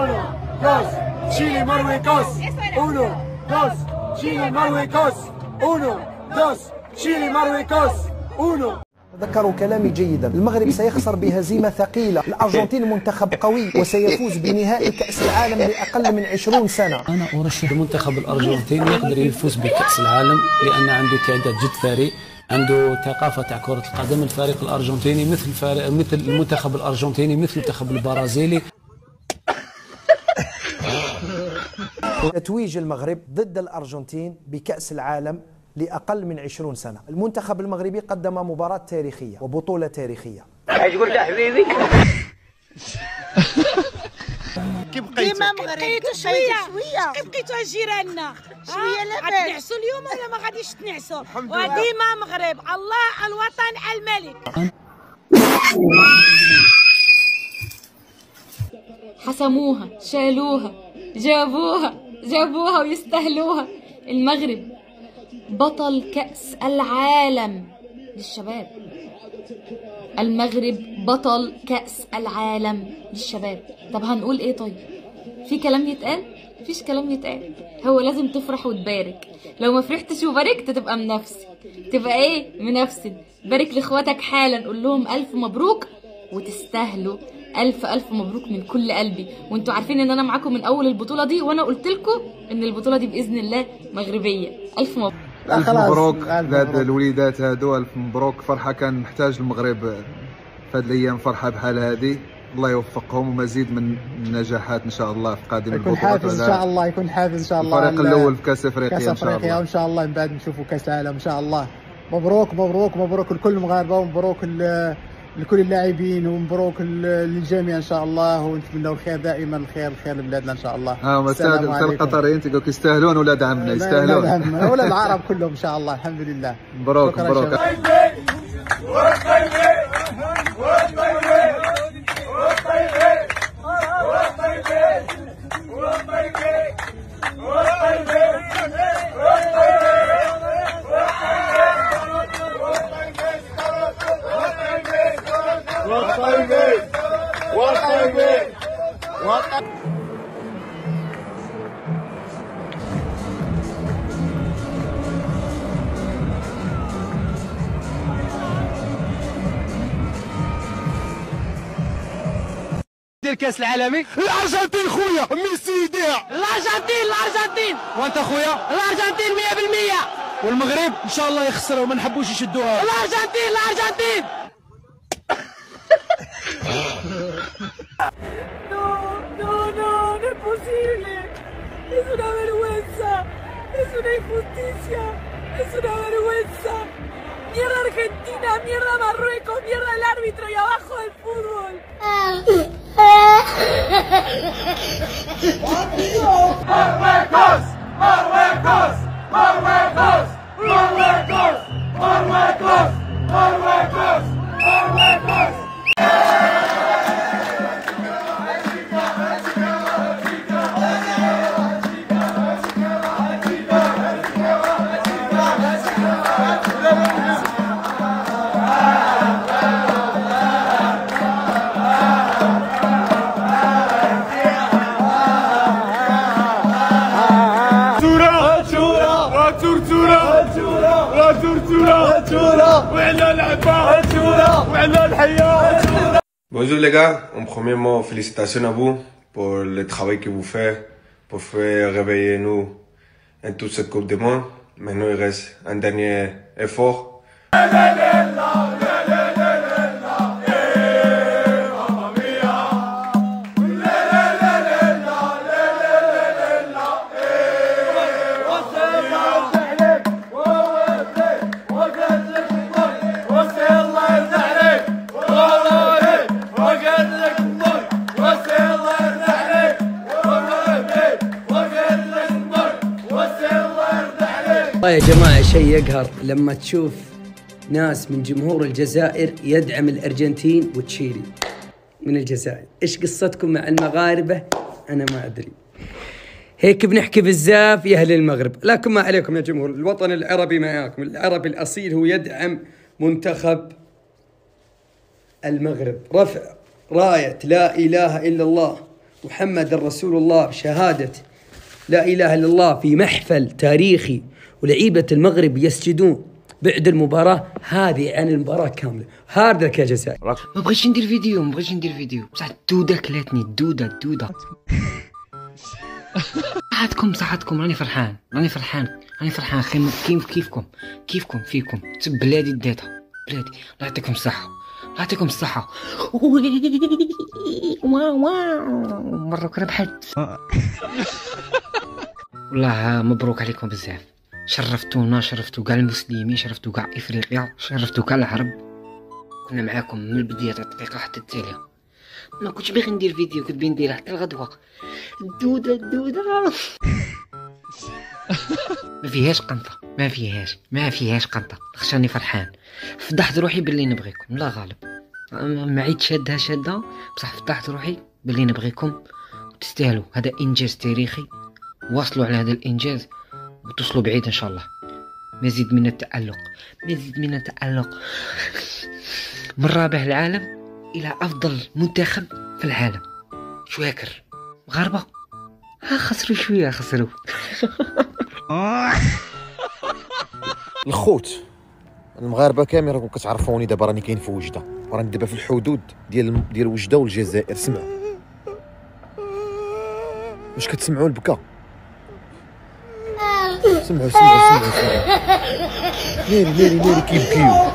Uno, dos, Chile, Marruecos. Uno, dos, Chile, Marruecos. Uno, dos, Chile, Marruecos. Uno. ذكروا كلامي جيدا. المغرب سيخسر بهزيمة ثقيلة. الأرجنتين منتخب قوي وسيفوز بنهائي كأس العالم لأقل من 20 سنة. أنا أرشح المنتخب الأرجنتيني يقدر يفوز بكأس العالم لأن عنده تعداد جد ثري، عنده ثقافة تاع كرة القدم. الفريق الأرجنتيني مثل المنتخب الأرجنتيني مثل المنتخب البرازيلي. تتويج المغرب ضد الأرجنتين بكأس العالم لأقل من 20 سنة. المنتخب المغربي قدم مباراة تاريخية وبطولة تاريخية. ايش قلت يا حبيبي؟ كي بقيتوا شويه بقيتوا جيراننا شويه لاباس غتنعسوا اليوم ولا ما غاديش تنعسوا؟ وديما مغرب الله الوطن الملك. حسموها، شالوها، جابوها ويستاهلوها. المغرب بطل كأس العالم للشباب. المغرب بطل كأس العالم للشباب. طب هنقول ايه؟ طيب في كلام يتقال؟ مفيش كلام يتقال. هو لازم تفرح وتبارك. لو ما فرحتش وباركت تبقى منافسي، تبقى ايه؟ منافسي. بارك لاخواتك حالا، قول لهم الف مبروك وتستاهلوا. الف مبروك من كل قلبي. وانتوا عارفين ان انا معاكم من اول البطوله دي، وانا قلت لكم ان البطوله دي باذن الله مغربيه. الف مبروك. ألف مبروك لهاد الوليدات هادو، ألف مبروك. فرحة كان محتاج المغرب في هاد الأيام، فرحة بحال هادي. الله يوفقهم ومزيد من النجاحات إن شاء الله في قادم البطولات. يكون حافز إن شاء الله، يكون حافز إن شاء الله. الفريق الأول في كأس أفريقيا كأس أفريقيا وإن شاء الله من بعد نشوفوا كأس العالم إن شاء الله. مبروك مبروك مبروك لكل المغاربة، ومبروك لكل اللاعبين، ومبروك للجميع ان شاء الله. ونتمنوا الخير دائما، الخير لبلادنا ان شاء الله. القطريين تقول يستاهلون ولاد عمنا، يستاهلون ولاد عمنا ولاد العرب كلهم ان شاء الله. الحمد لله. مبروك مبروك. الكاس العالمي الارجنتين خويا، ميسي يديها. الارجنتين وانت خويا؟ الارجنتين 100%. والمغرب ان شاء الله يخسروا وما نحبوش يشدوها. الارجنتين No, no es posible. Es una vergüenza. Es una injusticia. Es una vergüenza. Mierda Argentina, mierda Marruecos, mierda el árbitro y abajo el fútbol. Marruecos, Marruecos, Marruecos, Marruecos, Marruecos, Marruecos, Marruecos. Bonjour les gars, en premier mot, félicitations à vous pour le travail que vous faites, pour faire réveiller nous en toute cette Coupe du Monde. Maintenant, il reste un dernier effort. يا جماعة شيء يقهر لما تشوف ناس من جمهور الجزائر يدعم الأرجنتين وتشيلي من الجزائر. إيش قصتكم مع المغاربة؟ أنا ما أدري. هيك بنحكي بزاف يا أهل المغرب، لكن ما عليكم يا جمهور الوطن العربي معاكم. العربي الأصيل هو يدعم منتخب المغرب. رفع راية لا إله إلا الله محمد رسول الله بشهادة لا إله إلا الله في محفل تاريخي، ولعيبة المغرب يسجدون بعد المباراة هذه عن المباراة كاملة. هاردك يا جزائر. ما بغيتش ندير فيديو بصح الدودة كلاتني الدودة صحتكم راني فرحان كيفكم فيكم بلادي داتها بلادي. الله يعطيكم الصحة مبروك ربحت والله مبروك عليكم بزاف. شرفتوا كاع المسلمين، شرفتوا كاع افريقيا، شرفتوا كاع العرب. كنا معاكم من البداية تاع الدقيقة حتى التالية. ما كنتش باغي ندير فيديو، كنت باغي ندير حتى الغدوة. الدودة ما فيهاش قنطة. خشاني فرحان، فضحت روحي باللي نبغيكم. لا غالب ما عيد شادها بصح فضحت روحي باللي نبغيكم وتستاهلوا. هذا انجاز تاريخي، واصلوا على هذا الانجاز وتصلوا بعيد ان شاء الله. مزيد من التألق من رابع العالم الى افضل منتخب في العالم. شواكر مغاربة خسروا شوية الخوت المغاربه كامل راكم كتعرفوني دابا راني كاين في وجده، راني دابا في الحدود ديال وجده والجزائر. سمعوا واش كتسمعوا البكا؟ سمعوا ناري كيبكيو.